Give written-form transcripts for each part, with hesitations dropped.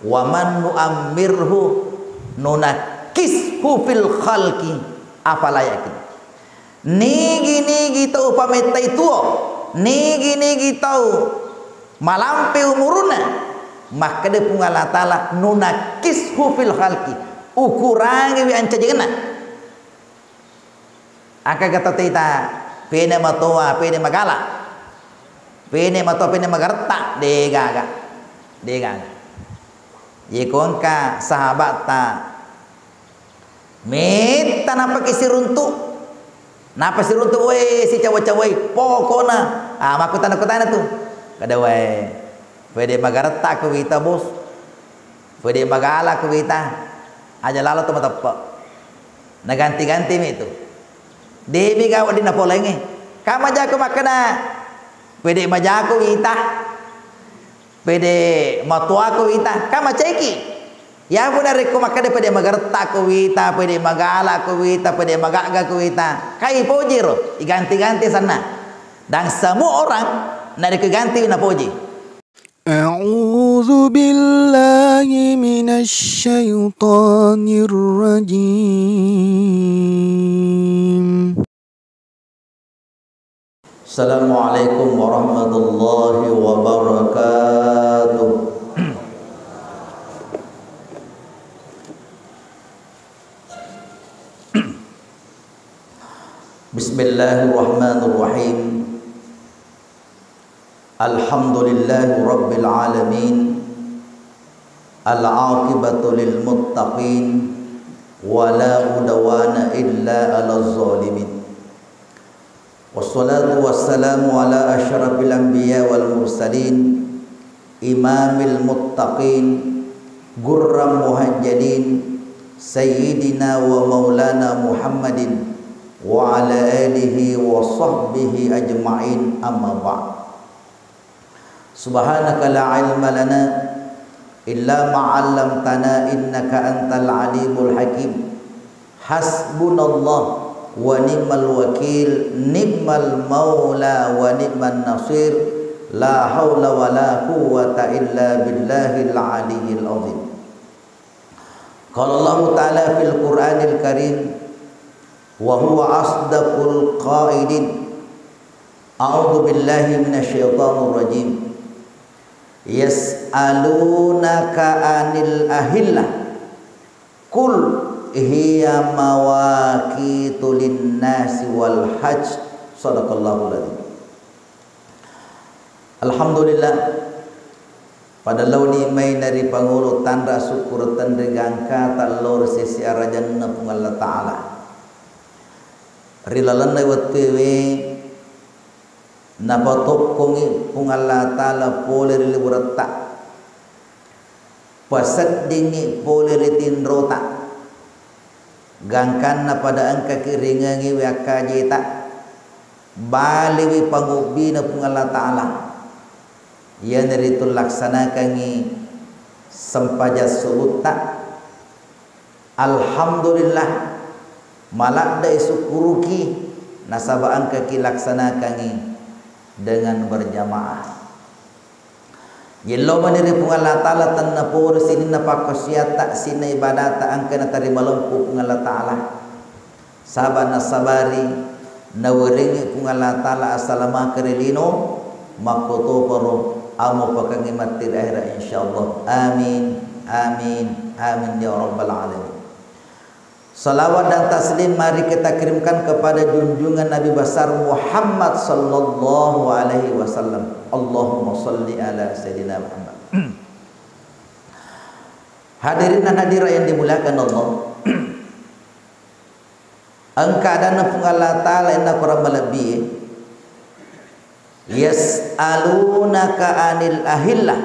wa man nu'ammirhu nunakishu fil khalqi afala yakin. Nigi tau pametai tuo, nigi tau malampe umuruna, maka de pung Allah Ta'ala nunakishu fil khalqi, ukurangi wi anca jengna. Aka kata tita pene matoa pene magala, pene matoa pene magarta degaga yekongka sahabat ta meta napa kisiruntu. Napa si runtuh we si cawa-cawai pokona makutana tuh kada we pede magarta ku wita bos pede magala ku wita aja lalu tuh matapa naganti-ganti mi itu debi ka wadi napolenge kama jago makana pede majaku wita pede matua ku wita kama ceki ya benar ko makade pede magarta ko wita pede magala ko wita pede magaga ko wita kai pojiro iganti-ganti sana dan semua orang nari keganti na poji. A'udzu billahi minasy syaithanir rajim. Assalamualaikum warahmatullahi wabarakatuh. Bismillahirrahmanirrahim. Alhamdulillahi rabbil alamin. Al-aqibatu lil muttaqin wa la udwana illa 'alal zalimin. Wassalatu wassalamu ala asyrafil anbiya wal mursalin imamil muttaqin gurram muhajjalin sayyidina wa maulana Muhammadin wa ala alihi wa sahbihi ajma'in amma ba'd. Subhanaka la ilma lana illa ma 'allamtana innaka antal alimul hakim. Hasbunallah wa ni'mal wakil, ni'mal maula wa ni'man nasir. La haula wa la quwwata illa billahil aliyyil azim. Qala Allah Ta'ala fil Qur'anil Karim wa huwa asdaqul qailin. A'udzu billahi minasyaitonir rajim. Yas'alunaka 'anil ahillah qul hiya mawaqitu lin-nasi wal hajj. Shadaqallahul adzim. Alhamdulillah pada launi mai dari pangulo tanda syukur tanda gangka talor sisi arajanna pung Allah Ta'ala. Rilalanna wattewe napatok kongi pung Allah Ta'ala pole liburata pasat dingi pole litin rota gangkanna pada angka kiringangi waka jeta baliwi pangubina pung Allah Ta'ala yan ritul laksanakangi sempaja suruta. Alhamdulillah malak da syukuruki nasaba angka kilaksanakangi dengan berjamaah. Yello maniri pung Allah Ta'ala tanna por sini napakasiata sina ibadata angka na tarima lempu pung Allah Ta'ala sabana sabari nawaringi pung Allah Ta'ala assalamah kerilino makoto paro amo pakangi matir akhirah insyaallah. Amin amin amin ya rabbal alamin. Salawat dan taslim mari kita kirimkan kepada junjungan Nabi besar Muhammad sallallahu alaihi wasallam. Allahumma salli ala sayyidina Muhammad. Hadirin dan hadirat yang dimuliakan Allah. Engka dana pung Allah Ta'ala inna kurang melebihi. Yas'alunaka 'anil ahillah.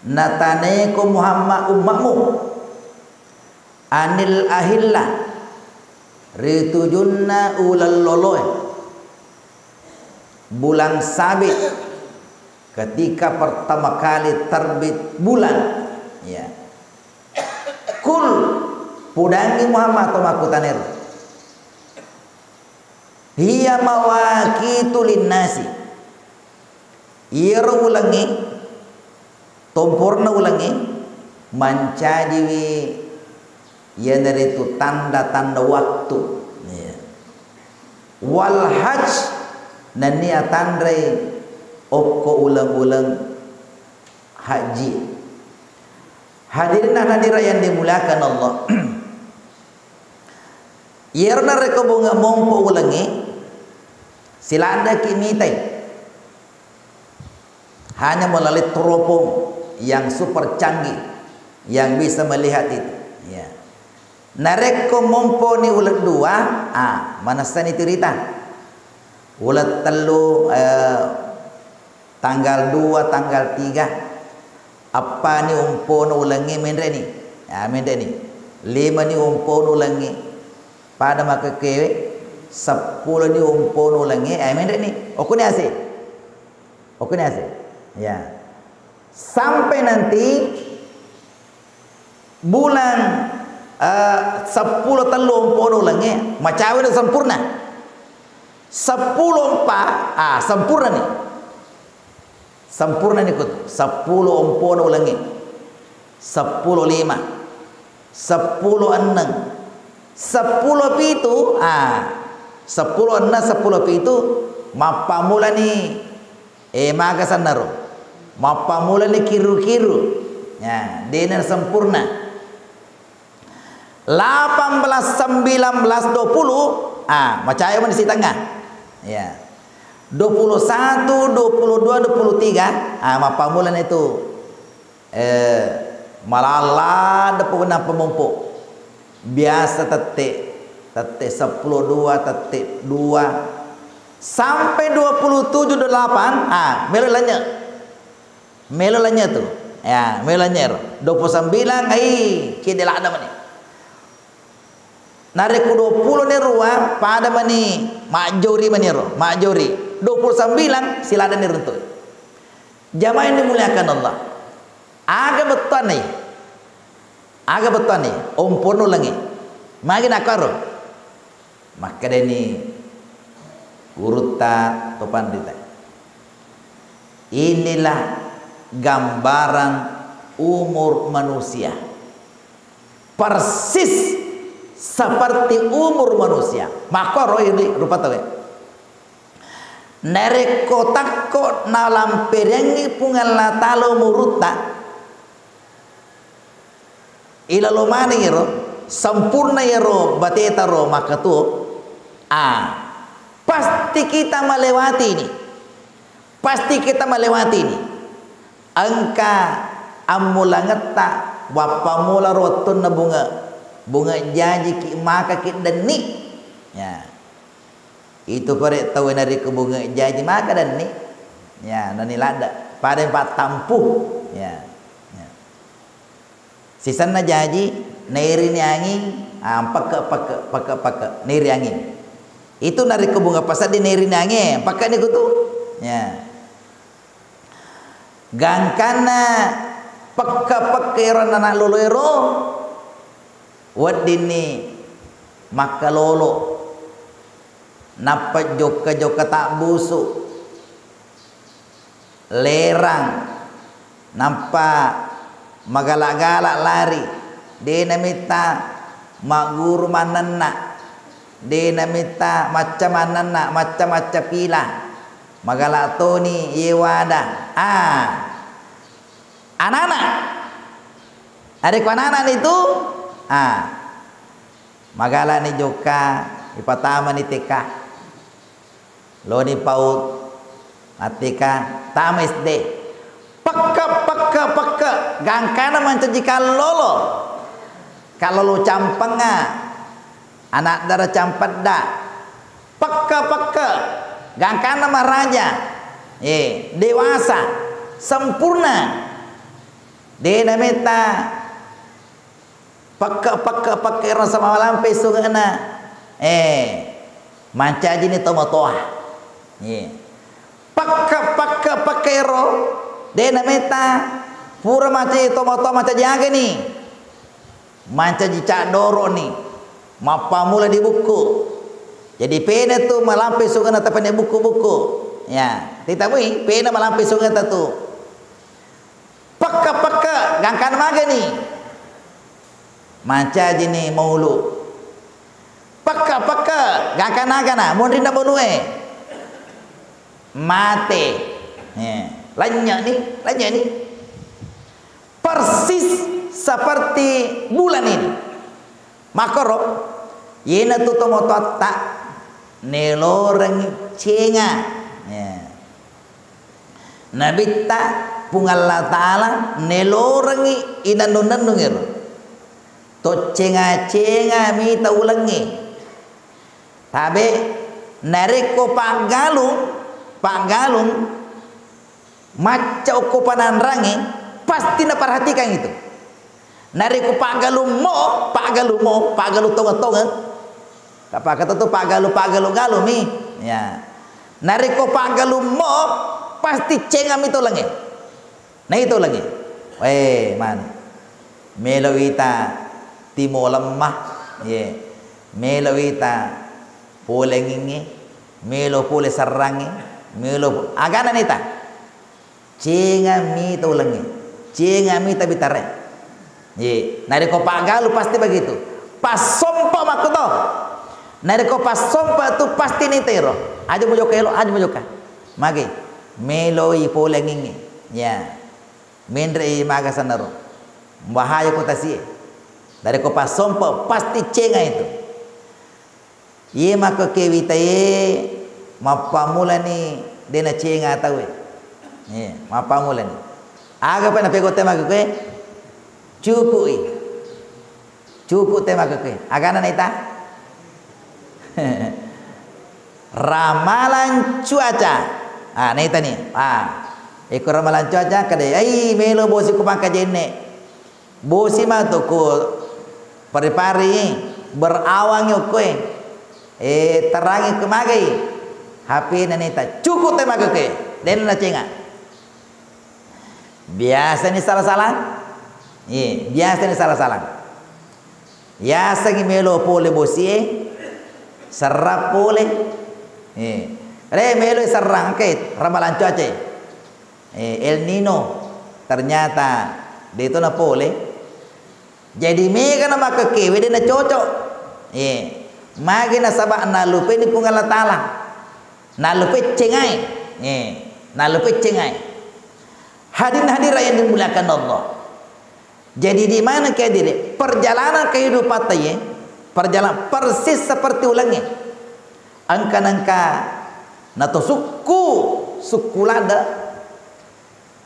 Natane ko Muhammad umatmu anil ahillah ritujunna ulal loloe bulan sabit ketika pertama kali terbit bulan ya kul pudangi Muhammad atau makutanir hiya mawaqitu linnasi ira ulangi Tompurna ulangi mancajiwi yang dari itu tanda-tanda waktu. Ya. Wal haj dan niat tandai okko ulang-ulang haji. Hadirin hadirat yang dimuliakan Allah. Yerna reko bunga mompo ulangi sila anda kimitai hanya melalui teropong yang super canggih yang bisa melihat itu. Ya. Nareko mompo ni ulat dua, manasan itu rita. Ulat telu tanggal 2, tanggal 3. Apa ni umpo no ulangi mendre ni? Ya mendre ni. 5 ni umpo no ulangi. Pada maka kewe 10 ni umpo no ulangi. Mendre ni. Oku ni ase. Oku ni ase. Ya. Sampai nanti bulan 10 telu umpo no ulangi. Macawe dah sempurna. 10 empat, sempurna ni. Sempurna ni kut 10 umpo no ulangi 10 5 10 6 10 pitu 10 6 10 pitu mapa mula ni maga sanaro mapa mula ni kiru-kiru ya denen sempurna 18 19 20 macam mana di tengah ya 21, 22, 23 mapamulan itu malala depan pemumpuk biasa tetik 10, 2 tetik 2 sampai 27, 28 melolanya tu ya melolanya 29 kita lah ada mana narik 20 ni ruang pada mani majori maniro majori 29 siladan diruntut. Jamaah yang dimuliakan Allah. Agak betul ni. Agak betul ni. Umpun ulangi. Magi nak karo. Maka ini uruta topan dita. Inilah gambaran umur manusia. Persis seperti umur manusia. Maka roh ini rupa tahu. Nere kotak na lamperengi pungal na talo muruta ila lomani yero sempurna yero bateta ro maka tu pasti kita melewati ini pasti kita melewati ini angka amulangeta wapamula rotun na bunga janji ki maka ki deni ya itu korek tahu dari kebunga jadi maka dan ni ya nani lada pada 4 tampuh ya sisana jadi neri ni angin paka neri angin itu dari kebunga pasal di neri ni angin paka ni kutu ya gangkana paka eron anak lolo ero wadini maka lolo napa joka tak busuk lerang nampak magalak-galak lari dia namita mak guru manana dia namita macam manana macam-macam pila magalak toni yewada anak-anak adik anak-anak itu magalak ni joka ipatama ni TK lo ni paut atika tama SD peka gangkana macam jika lolo kalau lo campenga anak darah campat dak peka gangkana maraja dewasa sempurna dia namita peka rasa malam pesung ana mancaji ni tomotoah paka ero de nameta pura mace tomoto maca jaga ni manca jicak doro ni mapa mula di buku jadi pena tu malampai sungai tapi ni buku-buku ya tidak boleh pena malampai sungai tu paka gangkan magani maca jini maulu paka gangkan agana mondrinda bonue mate lanya ni persis seperti bulan ini makoro yena tutomo totta neloreng cenga nabita pungal ta'ala nelorengi inanunanungir to cenga mi taulangi tabe nareko panggalung maca ukupanan rangi pasti na perhatikan itu nareko panggalung tonga apa kata tu pagalu galu mi ya nareko panggalung pasti cengam itu lagi. Nah itu lagi. Man. Melawita timo lemah, ye. Melawita polengingi, melo pole sarangi, melo agana nita. Cengam itu lagi. Cengam itu bitare. Ye. Nari ko pagalu pasti begitu. Pas sompa makuto. Nari ko pas sompa tu pasti nitero. Aja mojoka. Magi. Meloi polengingi ya mendre maga sanaro bahaya kota sie dari ko pas sompo pasti cenga itu ye maka kewita ye mapamula ni dena cenga tahu ye mapamula ni aga pa na pego tema ke cuku tema ke agana nita ramalan cuaca nita ni ikut ramalan cuaca kadai melo bosi ku maka jenne bosi mah tu ku pari-pari berawang yukue terangi kemagai hapi nanita cukup tema ke den na cenga biasa ni salah-salah biasa ni salah-salah biasa ni melo pole bosi serap pole melo serang ke ramalan cuaca El Nino ternyata dia itu na pole jadi mega na makakewe dia na cocok magi na sabak na lupe ni pungal ta'ala na lupe cengai hadirin yang dimuliakan Allah. Jadi di mana kehadiran perjalanan kehidupan tadi perjalanan persis seperti ulangnya angka nato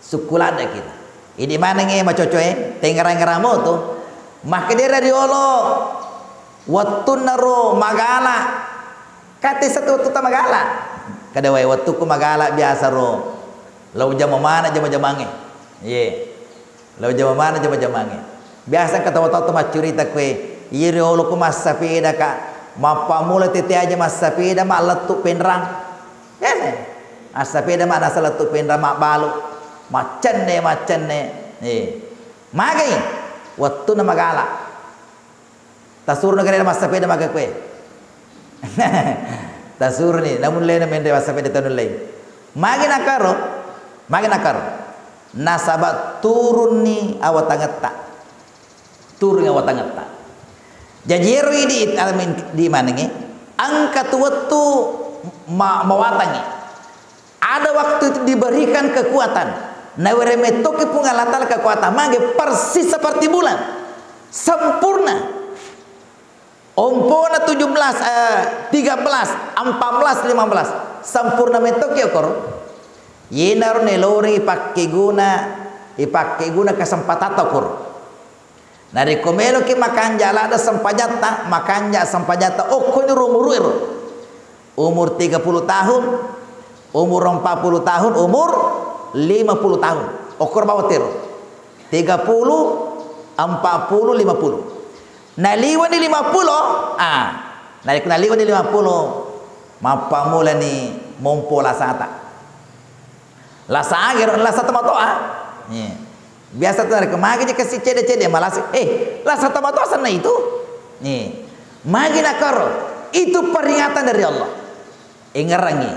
sukulada kita ini mana nge macocoe tengarang-ngaramo tu maka dia radiolo waktu naro magala kate satu tu magala kada way waktu ku magala biasa ro lau jam mana jam-jamange lau jam mana jam-jamange biasa kata waktu macurita kue iri olo ku mas sapeda ka mapamula tete aja mas sapeda mak letuk penrang sapeda mak nasa letuk penrang mak balu macen ne magai waktu na magala tasur na kanila mas sapeda maga kue tasur ni namun lain na mende mas sapeda tanun lain magi nakaro nasabat turun ni awatangata jajiro ini alamin di mana nge angkat waktu mawatangi ada waktu itu diberikan kekuatan nawere metoke pungalatal kekuatan mage persis seperti bulan sempurna ompona 17 13 14 15 sempurna metoke kor yenar nelori ipakke guna kesempatan tokur nari komelo ki makanja ada sempajata okonyo umur 30 tahun umur 40 tahun umur 50 tahun okor bawatir 30 40 50 naliwan di 50 naliwan di 50 mapamula ni mompola sata lasa ager lasa tomatoa biasa tuh kemagi dia kasih cede malas lasa tomatoa sana itu magi nakaro itu peringatan dari Allah ingerangi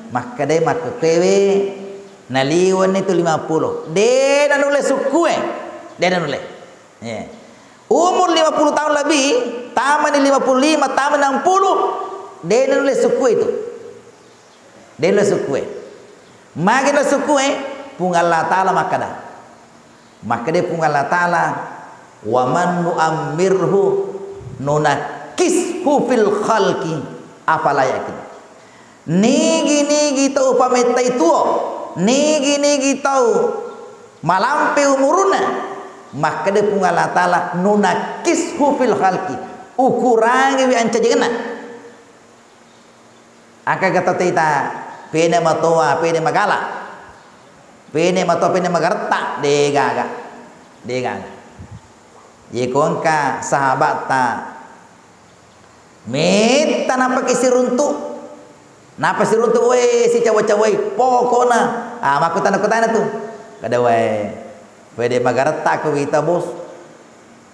maka dai maka kewe Naliwan itu 50. Dia dah nulis suku Dia dah nulis. Ya. Umur 50 tahun lebih, taman 55, taman 60. Dia dah nulis suku itu. Dia nulis suku. Makin nulis suku pung Allah Ta'ala maka dah. Maka dia pung Allah Ta'ala wa man nu'ammirhu nunakishu fil khalqi afala yakin. Nigi tau pameta itu. Nigi tau malampe umuruna. Maka dia pun Allah Ta'ala nunakishu fil khalqi, ukurangi wi anca jengna. Aka kata tita pene matoa pene magala, pene matoa pene magarta degaga ye konka sahabat ta meta napa kisiruntu. Napa siruntu we si cawa-cawa pokona makutana tu kada we pede magarta ko wita bos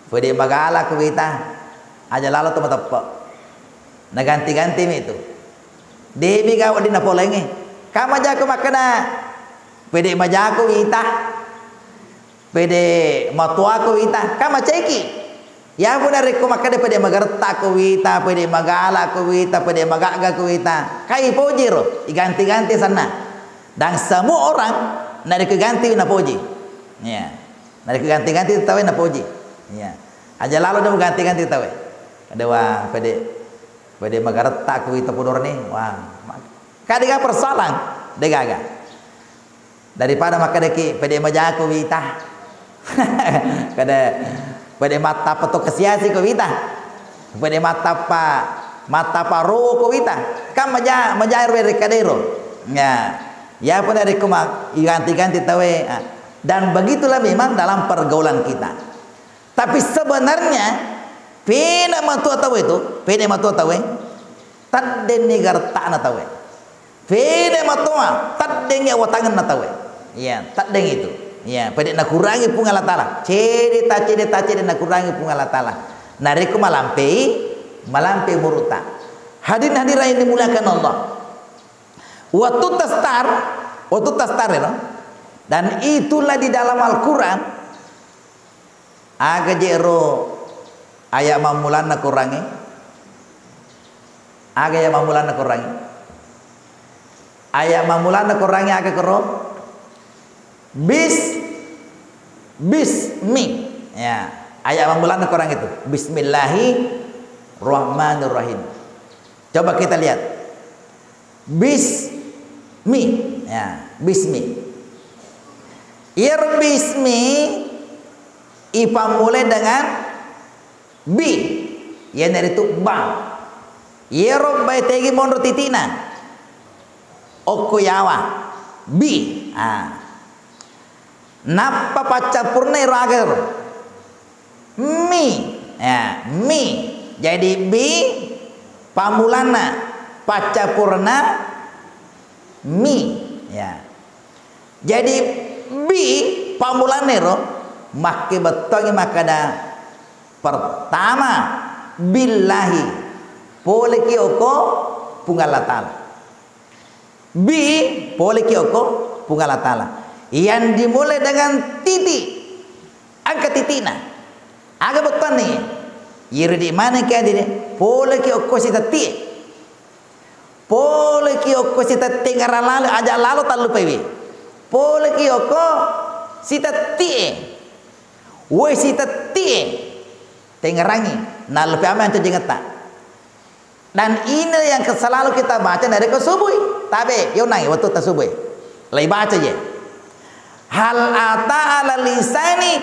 pede magala ko wita aja lalu tu matapa naganti-ganti mi itu debi gawa di napolenge kama jako makana pede majako wita pede matua ko wita kama ceki ya pun dari ko makade pede magarta ko wita pede magala ko wita pede magaga ko wita kai pojiro iganti-ganti sana dan semua orang nari keganti na poji ya nari keganti-ganti tawe na poji ya aja lalu dia ganti-ganti tawe ada wah pede magarta ko wita podor ni wah kadiga persoalan degaga daripada makade pede majako wita kada pada mata pato kesiasi ko wita pada mata paro ko wita kam majair we rekadero ya pada rekomak ganti-ganti tawe dan begitulah memang dalam pergaulan kita. Tapi sebenarnya pena matua tawe itu pena matua tawe tadden nigarta na tawe pena matua tadden ya watangan na tawe ya tadden itu ya pada nak kurangi pun Allah Ta'ala cerita nak kurangi pun Allah Ta'ala nariku malampai muruta hadirin yang dimuliakan Allah waktu tastar ya, dan itulah di dalam Al-Quran aga jero ayat mamulan nak kurangi aga ayat mamulan nak kurangi ayat mamulan nak kurangi aga kero bismi ya ayat mamulan orang itu bismillahirrahmanirrahim. Coba kita lihat bismi ya bismi bismi ipamule dengan bi ya dari itu ba bai tegi mondo titina okoyawa bi napa paca purna ragar mi ya mi jadi bi pamulana paca purna mi ya jadi bi pamulanero makke betongi makada pertama billahi pole kioko punggala ta'ala bi pole kioko punggala ta'ala yang dimulai dengan titik angka titikna aga beton nih yiri di mana kaya dia pole ki okko sita tie pole ki okko sita tengara lalu aja lalu tak lupa wi pole ki okko sita tie woi sita tie tengarangi na lupa ama yang terjengeta dan ini yang selalu kita baca dari ke subuh tabe yonai waktu ta subuh lagi baca je hal ata ala lisani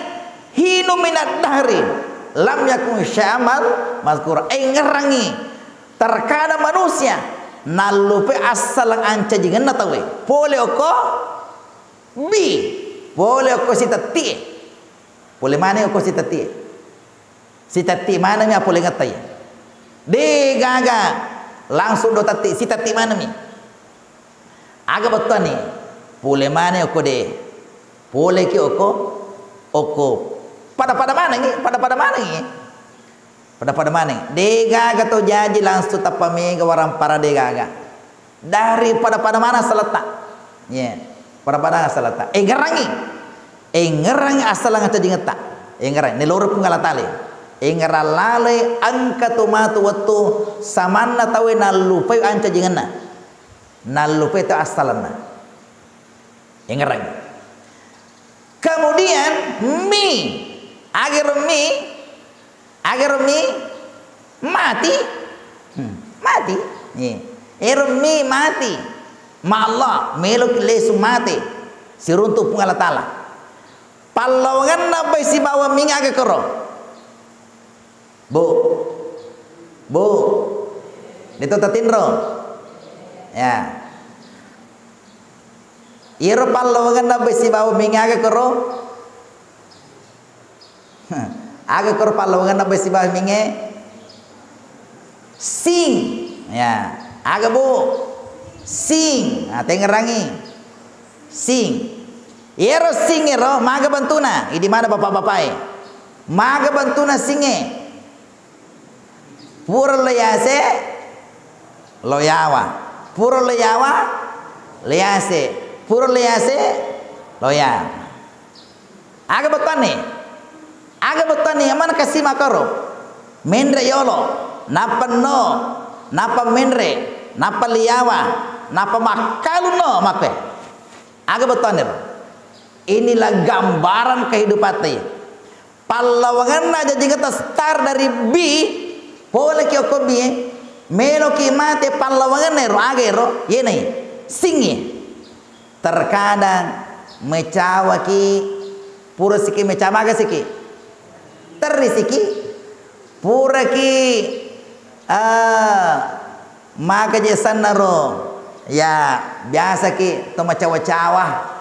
hinu minat dahri lam yakun syamal mazkur ngerangi terkadang manusia nalupe asal anca jingan natawe pole oko bi pole oko sitati pole mana oko sitati mana mi pole ngatai de gaga langsung do tati sitati mana mi aga betul ni pole mana oko de pole ki oko pada mana ni pada mana dega gato jaji langsung tapame warang para dega dari pada mana seletak ya Parabana asalata. Ngerangi asalang aja jingeta. Ngerangi neloro pungalatale. Ngeralale angkatu matu waktu samanna tawe nalupai anca jingenna. Nalupai itu asalanna. Ngerangi. Kemudian agar mi mati. Mati. Mi mati. Ma Allah melok lesu mati. Siruntu pungalatala. Palawangan na bay si bawa minga ke koro. Bu. Dito tatinro. Ya. Iro palawangan na bay si bawa minga ke koro. Aga koro palawangan na bay si bawa minga. Sing. Ya. Aga bu. Sing. Tengerangi. Sing. Ero sing ero maga bantuna. Idi mana bapak-bapak? Maga bantuna singe. Pura leyase loyawa. Pura loyawa leyase. Pura leyase loya. Aga batani. Amana kasih makaro. Mendre yolo. Napa no. Napa mendre. Napa liyawa. Napa makalu no makwe. Aga batani. Inilah gambaran kehidupan tadi. Palawangan aja jika start dari B, boleh kyo ko B, melo ki mate palawangan nero agero, ye nih, singi. Terkadang mecawa ki, pura siki mecawa ga siki, terisiki, pura ki, maka jesan naro, ya biasa ki, to macawa-cawa.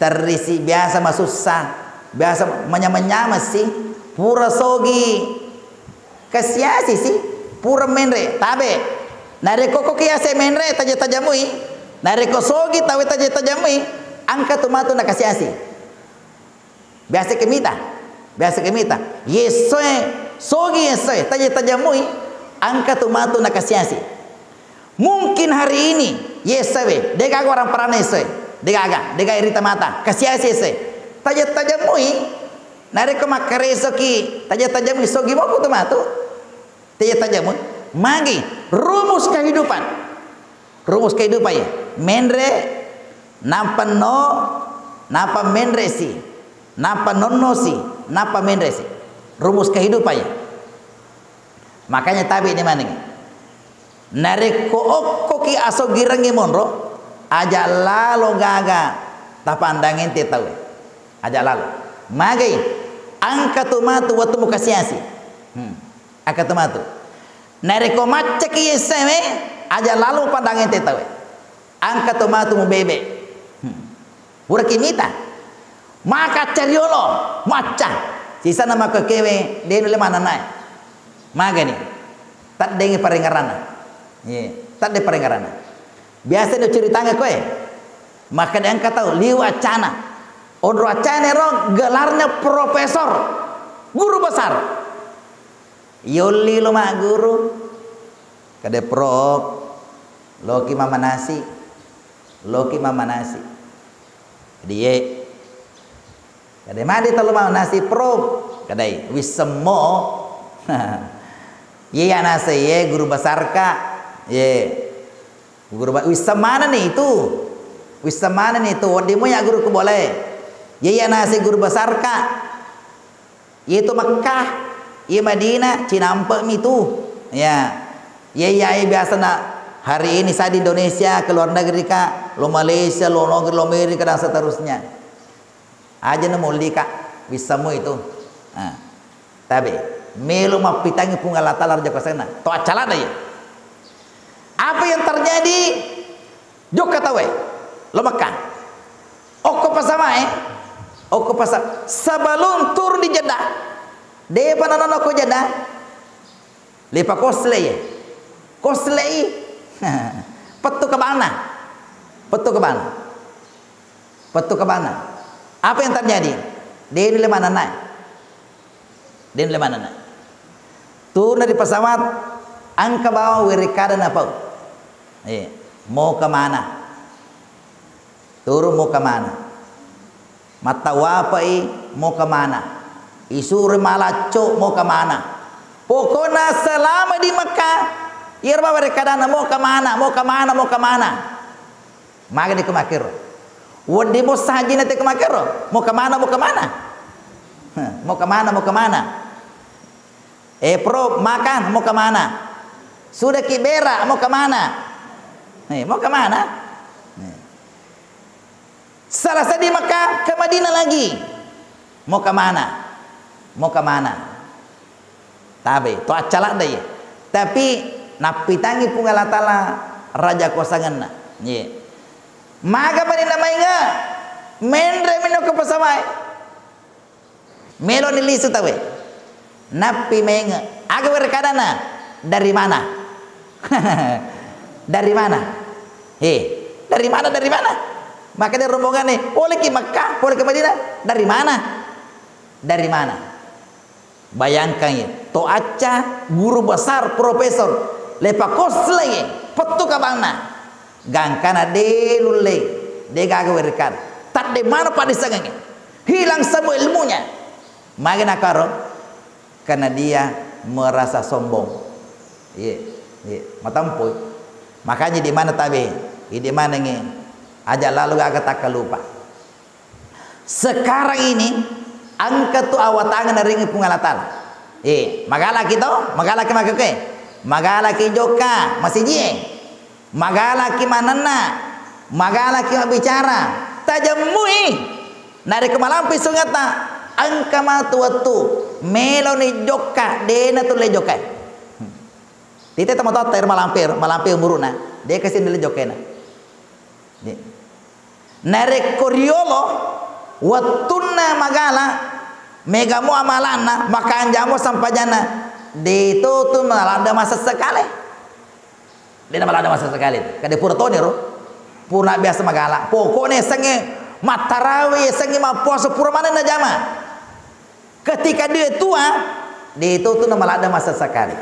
Terisi biasa masusah, biasa menyama sih, pura sogi, kasiasi sih, pura menre, tabe, nareko kiase menre tajamui, nareko sogi tawe tajamui, angka tumatu na kasiasi, biasa kemita, yesoe, sogi yesoe, tajamui, angka tumatu na kasiasi, mungkin hari ini yesoe, deka orang perane yesoe. Dega irita mata kasiasi se tajamui nareko makaresoki tajamui sogi mo kutumatu tajamui magi rumus kehidupan ya menre napa no napa menre si napa nonno si napa menre si rumus kehidupan ya makanya tabi ini maning nareko okko ki asogirangi monro aja lalu gaga tapandangin te tahu aja lalu magai angka tumatu waktu muka siasi angka tumatu nareko macak yeseme aja lalu pandangin te tahu angka tumatu mu bebe pura kimita maka cariolo maca sisa nama kekewe dia nule mana naik maga nih tak dengi parengarana tak de parengarana biasa dia ceritanya kowe maka dia angkat tahu liu acana ondro acana ro gelarnya profesor guru besar yoli lo mak guru kade prof loki mama nasi dia kade madi talo mama nasi prof kade wisemo ye ya nasi ye guru besar ka ye guru wisamana nih itu wadimu ya guru ku boleh ya nasi guru besar kak itu Mekah ya Madinah Cinampe itu ya biasa nak hari ini saya di Indonesia ke luar negeri kak lo Malaysia lo negeri lo Amerika dan seterusnya aja nemu kak wisamu itu tapi melu mapitangi pungalatalar joko sana to acala ya. Apa yang terjadi? Jok kata we, lo Mekah. Oko pasama oko pasam. Sebelum turun di Jeddah, depan anak ko Jeddah, lepa kosley, petu ke mana? Apa yang terjadi? Dia ini lemana naik. Turun dari pesawat, angka bawah wirikada napau. Mau ke mana? Turun mau ke mana? Mata wapai mau ke mana? Isur malaco mau ke mana? Pokoknya selama di Mekah, irba berkadana mau ke mana? Mau ke mana? Mau ke mana? Maka di kemakir. Wadi mau sahaji nanti kemakir. Mau ke mana? Mau ke mana? Mau ke mana? Mau ke mana? Pro makan mau ke mana? Sudah kibera mau ke mana? Mau ke mana? Selesai di Mekah ke Madinah lagi. Mau ke mana? Mau ke mana? Tabe, to acalak deh. Tapi napitangi pungal tala raja kosangan na. Ye. Maga pa nila mainga. Mendre mino ke pasamay. Melo nilisu tawe. Napi mainga. Aga berkadana. Dari mana? Dari mana? Dari mana? Dari mana? Maka dia rombongan nih, boleh ke Makkah, boleh ke Madinah. Dari mana? Dari mana? Bayangkan ya, to aca guru besar profesor lepa kos lagi, petu kabangna. Gangkana de lulle, de gaga werkan. Tak de mana pada sangannya. Hilang semua ilmunya. Maka nakaro karena dia merasa sombong. Iya, matampoy. Makanya di mana tabe? Di mana nge? Aja lalu agak tak lupa. Sekarang ini angkat tu awatangan dari pengalatan. Magala kita, magala ki magake. Magala ki joka, masih je. Magala ki manana. Magala ki bicara. Tajamui. Nari kemalampi sungata. Angka matu watu. Melo ni joka, dena tu le joka. Tite tamo ter malampir muruna. Dia kasih nile jokena. Nare koriolo watuna magala megamu amalana makan jamu sampajana di itu tuh malah ada masa sekali. Dia malah ada masa sekali. Kade pura tonero purna biasa magala. Pokoknya sange matarawi sange mapuasa pura mana na jama. Ketika dia tua di itu tuh malah ada masa sekali.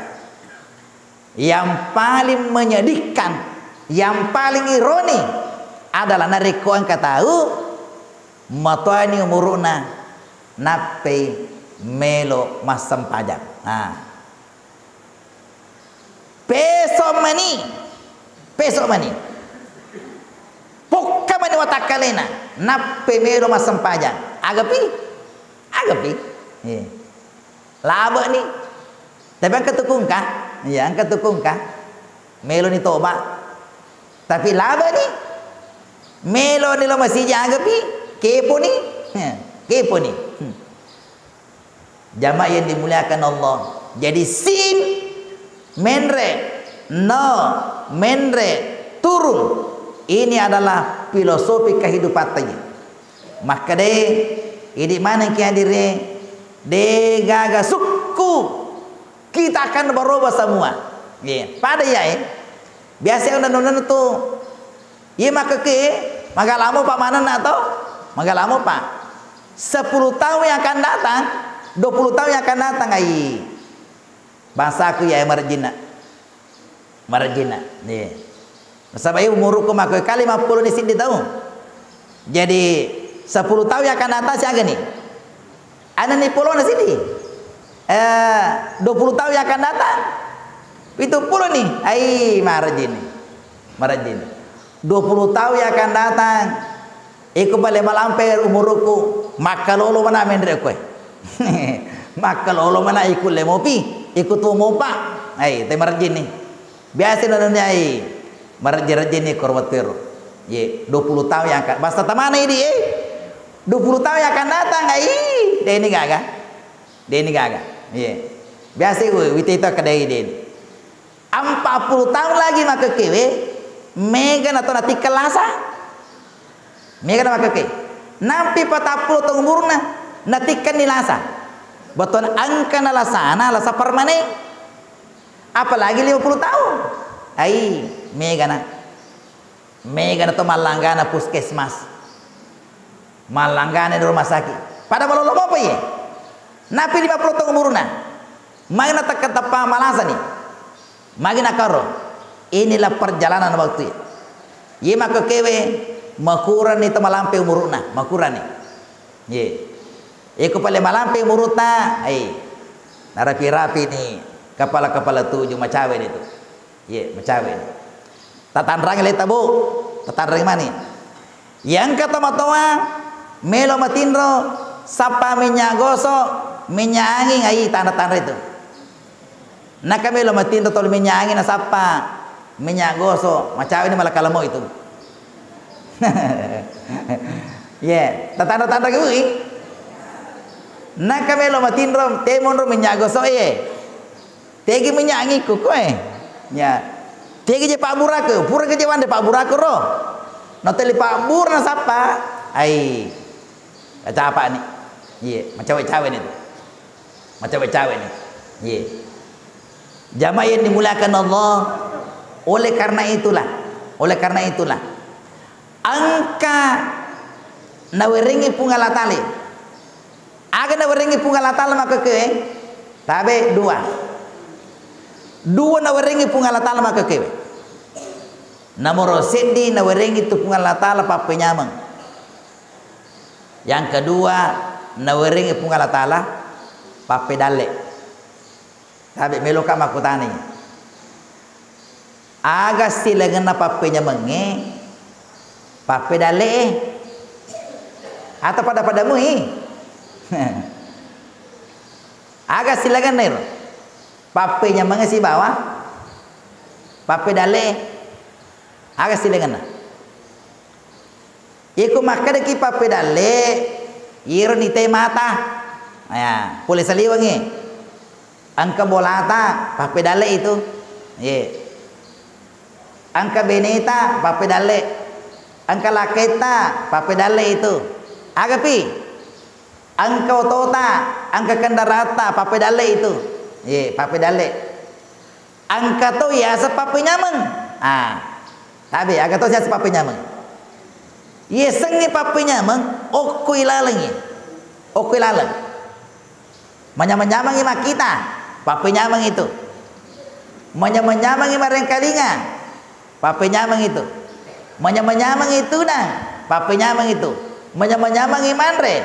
Yang paling menyedihkan, yang paling ironi adalah nariko ang katahu matuani umuruna nape melo masam pajak. Peso mani pokka mani watakalena nape melo masam pajak. Agapi laba ni tapi ang katukungka ang katukungka melo ni toba tapi laba ni melo nilo masih jagapi kepo ni jamaah yang dimuliakan Allah. Jadi sin menre turun ini adalah filosofi kehidupan tadi. Maka ini mana yang hadire de gaga suku kita akan berubah semua. Pada biasa undang-undang itu maka magalamo pak mana atau magalamo pak 10 tahun yang akan datang 20 tahun yang akan datang bangsa aku marjina sebab umurku maka kali 50 di sini tahu. Jadi 10 tahun yang akan datang siapa nih ada nih pulau di sini 20 tahun yang akan datang itu pulau nih marjina 20 tahun yang akan datang iku balik malampir umurku maka lolo mana mendre kowe maka lolo mana ikut lemopi ikut mopa te marjini biasa nanya marjini korwatir 20 tahun yang akan basta tamana ini 20 tahun yang akan datang ini gaga biasa witi itu kedai ini 40 tahun lagi maka kewe mega atau nanti kelasa mega nama keke nampi 40 tahun umurna nanti kan nilasa betul angka nalasa permanen apalagi 50 tahun mega atau malanggana puskesmas malanggana di rumah sakit pada malolo apa ya napi 50 tahun umurna magna takatapa malasa nih magna karo. Inilah perjalanan waktu. Maka kewe makuran itu malampe umuruna makuran ni ye iko pale malampe umurutna narapi-rapi ni kepala-kepala 7 macawe itu ye macawe ni tatanrang le tabu tatanrang mani yang kata matoa melo matindro sapa minyak gosok minyak angin ai tanda-tanda itu nak melo matindro tol minyak angin na sapa minyak gosok macawe ni malah kalamo itu yeah, tanda-tanda gue. Nak kamelo matindrom temon ro minyak gosok tegi minyak ngiku koe. Ya. Tegi je Pak Buraka, pura ke je wande Pak Buraka ro. No teli Pak Bur na sapa? Ai. Baca apa ni? Ye, macam cawe ni tu. Macam cawe ni. Ye. Jamaah yang dimuliakan Allah, oleh karena itulah angka nawerengi pungalatale aga nawerengi pungalatale maka ke tabe dua nawerengi pungalatale maka ke namoro sendi nawerengi tu pungalatale papenyamang yang kedua nawerengi pungalatala papedale tabe meloka makutani aga silagana papenyamang pape dale atau pada-padamu agak silakan nih pape nya mengisi bawah pape dale agak silakan iku maka deki pape dale iro ni te mata ya boleh saliwangi angka bolata pape dale itu ye angka beneta pape dale angka laketa pape dale itu agapi angka otota angka kendarata pape dale itu ye pape dale angka to ya sa pape nyameng tabi aga to ya sa pape nyameng ye sengi pape nyameng okui lalengi okui laleng manyamang makita pape nyameng itu manyamang marengkalinga pape nyameng itu menyamang itu nah pape nyamang itu menyamang manre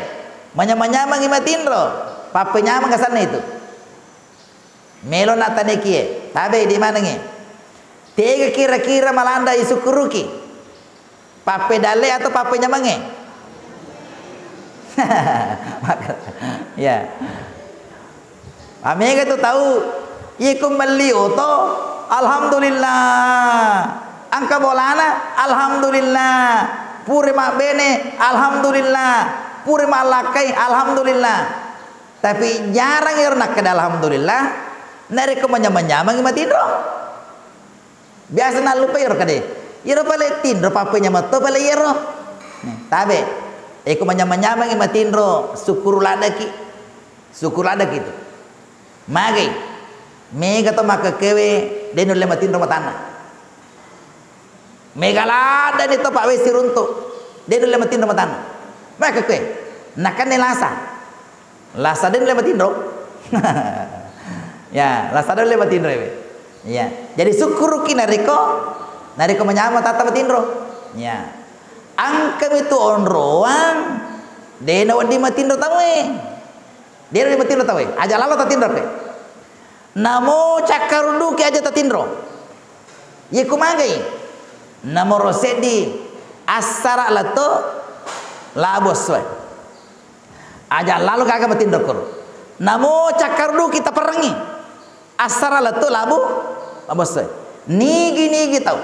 menyamang matindro pape nyamang kesana itu melo natane kie tabe di mana nge tega kira-kira malanda isukuruki pape dale atau pape nyamang ya amega tu tahu ikum melio to alhamdulillah angka bolana alhamdulillah puri mak bene alhamdulillah puri mak lakai alhamdulillah tapi jarang ya nak kada alhamdulillah nari ko menyamang matindro biasa na lupa ya kade iro pale tindro papenya mato pale yero tabe eko menyamang matindro syukurulada gitu magi mega to makakewe denu le matindro matana megalada ni to pak wesi runtuk dia dulu lematin ramatan mereka kue nakan ni lasa dia dulu lematin ro ya lasa dulu lematin ro ya jadi syukur kina nariko menyama tata matin ro ya angka itu onroang dia nak wadi matin ro tawe dia dulu matin ro tawe aja lalu tatin ro namo cakarundu ke aja tatin ro ye kumagai namo rosedi asara lato labos we aja lalu kagak matin dokor namo cakardu kita perangi asara lato labos we nigi tau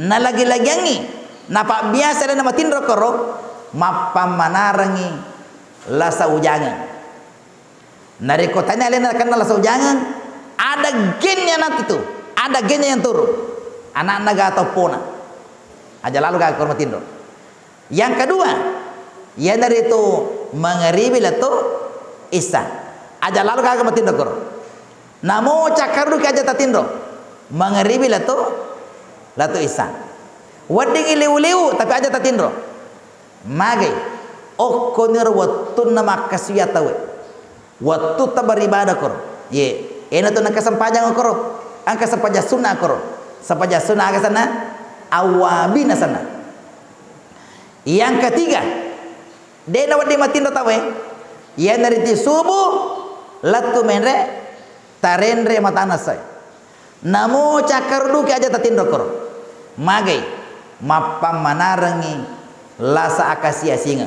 na lagi-lagi angi napa biasa dan matin dokor mapam manarangi lasa ujangan nari kotanya lain akan lasa ujangan ada gennya nanti tuh ada gennya yang turun anak-anak atau pona aja lalu gak hormatin dong. Yang kedua, ya dari itu mengeribi latu isa. Aja lalu gak hormatin dong. Namo cakardu ke aja tatindro mengeribi latu isa. Wading iliu-liu tapi aja tatindro. Mage okonir watun nama kasiyatawe. Watu tabaribadah kor. Ye, ena tu nak kesempajang kor. Angka sempaja sunnah kor. Sempaja sunnah ke sana awabina sana Yang ketiga, dia nawat di matindro tawe. Ia nariti subuh latu menre tarendre matana sai. Namo cakardu ke aja tatindro kor. Magai mapam manarangi lasa akasia singa.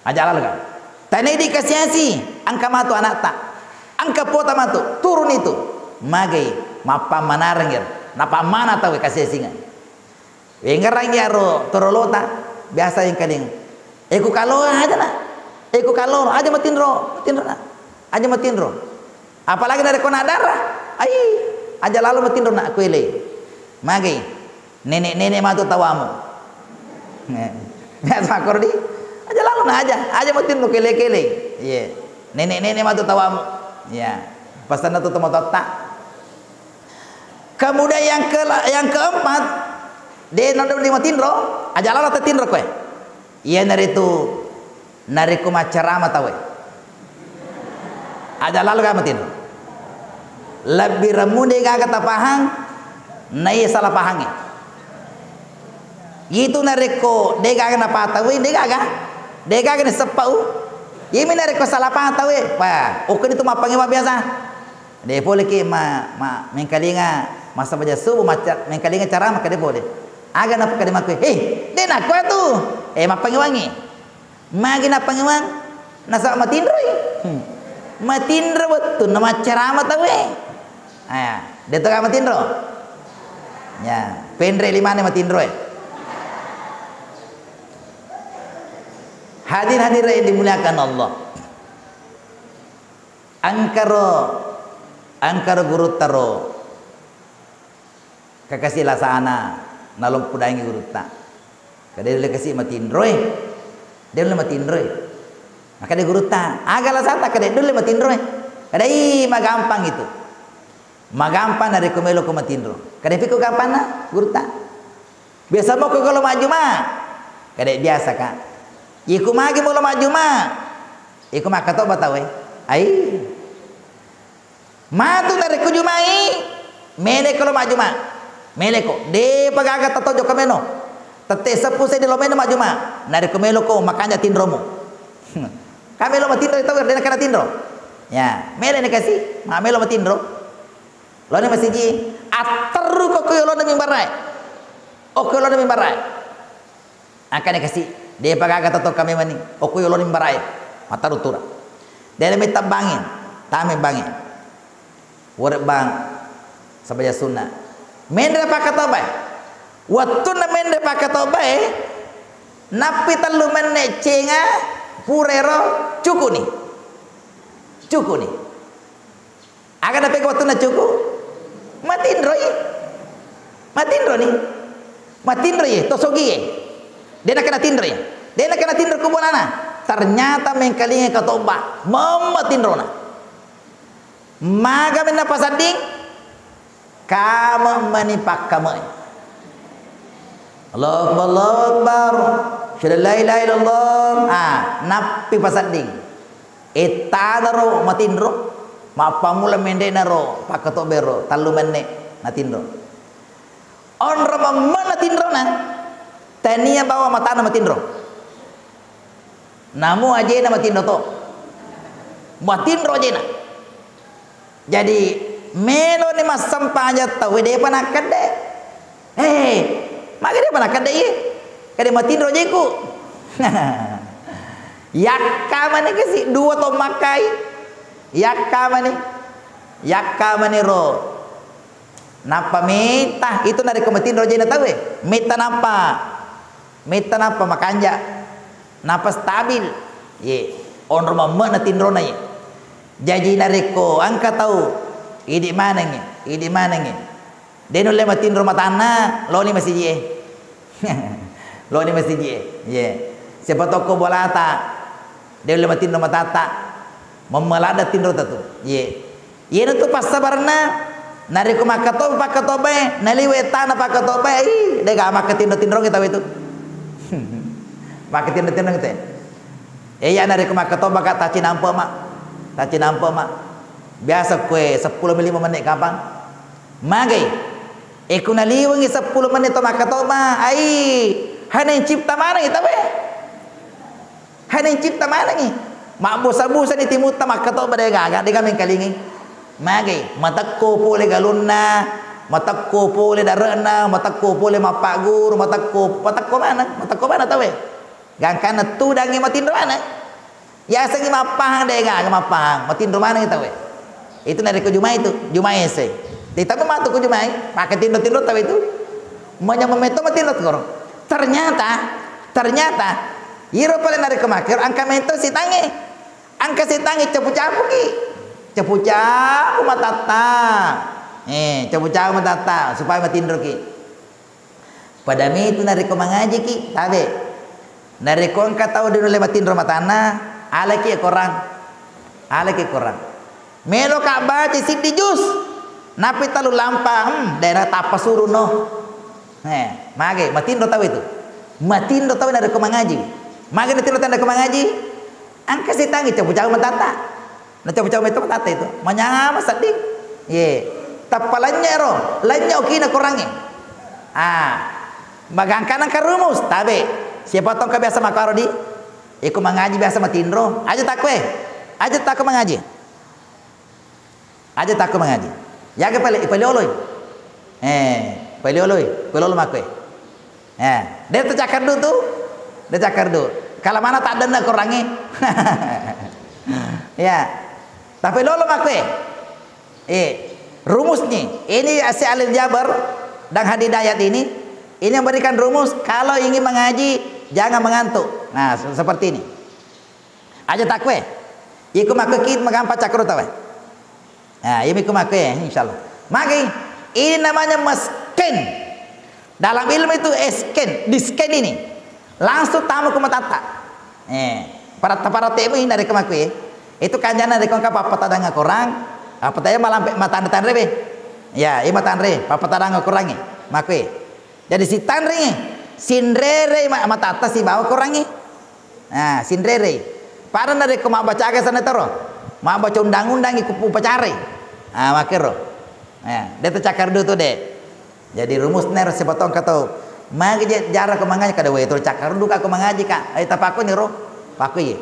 Aja lalu kan. Tani dikasiasi angka matu anak tak. Angka pota matu turun itu. Magai mapam manarangir. Napa mana tahu kasih singa. Wengerang yaro torolota biasa yang kading. Eku kalau aja na. Eku kalau aja matindro na. Aja matindro. Apalagi dari kona darah. Ai, aja lalu matindro na kuile. Magi nenek-nenek matu tawamu. Ya sakor di. Aja lalu na aja matindro kele-kele. Iya. Nenek-nenek matu tawamu. Ya. Pesan itu temu tak. Kemudian yang keempat, dia nonton di matindro, aja lalu tatindro kue. Iya nariku macarama tawe. Aja lalu ka matindro. Lebih remude gaga tapahang, nai salah pahangi. Gitu nariku dia gaga napatawe, dia gaga ni sepau. Yemi nariku salah pahang tawe. Pa, oke itu mapangi biasa. Dia boleh ki mengkalinga masa baca subuh mengkalinga cara maka dia boleh. Aga nak kadima ku. Dia nak ku tu. Mapangi wangi. Magi nak pangiwang nasa matindro. Matindro betul nama cara mata we. Dia tu matindro. Ya, pendre lima ni matindro. Hadir-hadir yang dimuliakan Allah. Angkaro guru taro kakasih lasana nalong pudangi guru ta kada dia kasih matindroy dia le matindroy maka dia guru ta agala sata kada dia le matindroy kada magampang itu magampang dari kumelo ko matindro kada piko gampang na guru ta biasa mo ko kalau maju ma kada biasa ka iku magi mo maju ma iku makato batawe ai matu dari kujumai mele kalau maju ma mele ko de pagaga tato jo kameno tete sepu se de lo meno maju ma nari kumelo ko makanya tindromu kamelo matindro itu de kana tindro ya mele ne kasi mamelo matindro lo ne masiji ateru ko ko lo ne mimbarai o ko lo ne mimbarai akane kasi de pagaga tato kamemani o ko lo ne mimbarai mataru tura de meta bangin tame bangin warak bang sabaya sunnah mendre pakatobai waktu na mendre pakatobai napi talu menne cenga purero cukuni aga dapat waktu na cuku matindro ye tosogi ye dia nak kena tindro kubonana ternyata mengkalinge katoba mamatindro na maga mena pasanding kama manipak kama Allahu Akbar syada la ilaha illallah napi pasanding etadaro matindro mapamula mende naro pakato bero talu menne natindro on rama mana tindro na tania bawa matana matindro namu aje na matindro to matindro aje na jadi melo ni mas sampanya tahu dia panakan deh. Maka dia panakan deh. Kade matindro jeku. Yakka mana kasi dua to makai. Yakka mana ro. Napa meta itu dari kematindro jena tahu meta napa makanja. Napa stabil. Ye on rumah mana tindro na ye. Jadi nareko angka tahu idi mana nge deno le matindro matana lo ni masih je ye siapa toko bolata deno le matindro matata memelada tindro tatu ye tu pas sabarna nareko makato pakatobe naliwe tanah pakatobe de ga makatindro kita itu makatindro kita ya nareko makato bakata cinampo mak biasa kue 10 menit kapan magai eku naliwangi 10 menit to makatoma ai Hana cipta mana kita be? Hana cipta mana ni? Mak busa-busa ni timut tamak kato pada gaga dia kami kalingi. Magi matakko pole galunna, matakko pole darana, matakko pole mapak guru, matakko mana? Matakko mana tahu be? Gangkana tu dangi matindro mana? Ya sangi mapang dia gaga mapang. Matindro mana kita be? Itu dari ko Jumai itu, Jumai se. Tidak mematu ko Jumai, pakai tindro-tindro tahu itu. Menyamameto matindro korong. Ternyata iro pala nari kemakir angka mento si tangi angka si tangi capu-capu ki capu-capu matata capu-capu matata supaya matindro ki pada mi itu nari ko mangaji ki tabe nari ko angka tahu di nule matindro matana ala ki korang melo ka baca sidi jus napi talu lampang daerah tapasuru no mage matindro tahu itu matindo tahu dari ko mangaji mage natindro tanda ko mangaji angka si tangi capu-capu matata na capu-capu itu matata itu manyama sading ye tapalanya ro lanya okina korangi magangkana ka rumus tabe siapa tong ka biasa makaro di iku mangaji biasa matindro aja takwe aja takko mangaji ya ke pale oloy makwe dia tercakar dulu tuh, kalau mana tak ada kurangi, ya. Tapi lolo makwe, rumusnya ini si Alil Jabar dan Hadidayat ini yang berikan rumus kalau ingin mengaji jangan mengantuk. Nah seperti ini. Aja takwe, iku makwe kit magampa cakro tawe. Nah ini iku makwe, insyaallah. Magi ini namanya mesken. Dalam ilmu itu di-scan ini langsung tamu ke matata. Para temu ini dari kemakui. Itu kanjana dari kongkap apa tadanga korang, apa tanya malam matan-tandre be. Ya, ini matan-tandre, apa tadanga korangi, makui. Jadi si tanri sinrere matata si bawa korangi. Nah, sinrere. Para dari kemak baca ke sana taro. Mak baca undang-undang ikut upacari. Makero. Dia tercakar dulu tuh deh. Jadi rumus ner sepotong kata magi jarak ko mangaji kada we to cakar duka ko mangaji ka ay tapako ni ro pako ye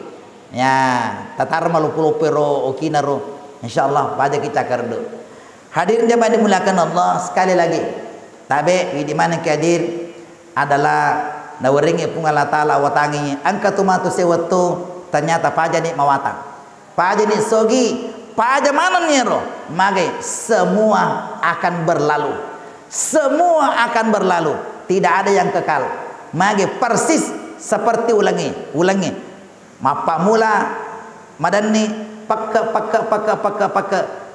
ya tatar malupulo pero okina ro insyaallah pada kita cakar do hadirin jamaah dimuliakan Allah sekali lagi tabe di mana hadir adalah nawaringi pung Allah taala watangi angka tumatu sewatu ternyata paja ni mawata paja ni sogi paja mana ni ro magi semua akan berlalu. Semua akan berlalu, tidak ada yang kekal. Magi persis seperti ulangi. Mapa mula madani paka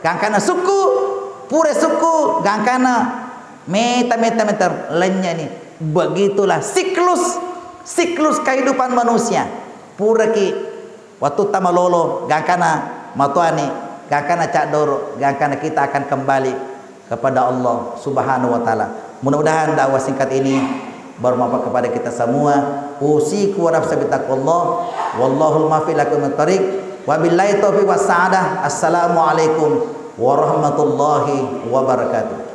gangkana suku pure suku gangkana meter lainnya ini. Begitulah siklus kehidupan manusia. Pura ki waktu tamalolo gangkana matuani gangkana cak doro gangkana kita akan kembali kepada Allah Subhanahu wa taala. Mudah-mudahan dakwah singkat ini bermanfaat kepada kita semua. Usiku wa nafsi bittaqwallah wallahul muwaffiq lakum tariq wa billahi taufiq was sa'adah. Assalamualaikum warahmatullahi wabarakatuh.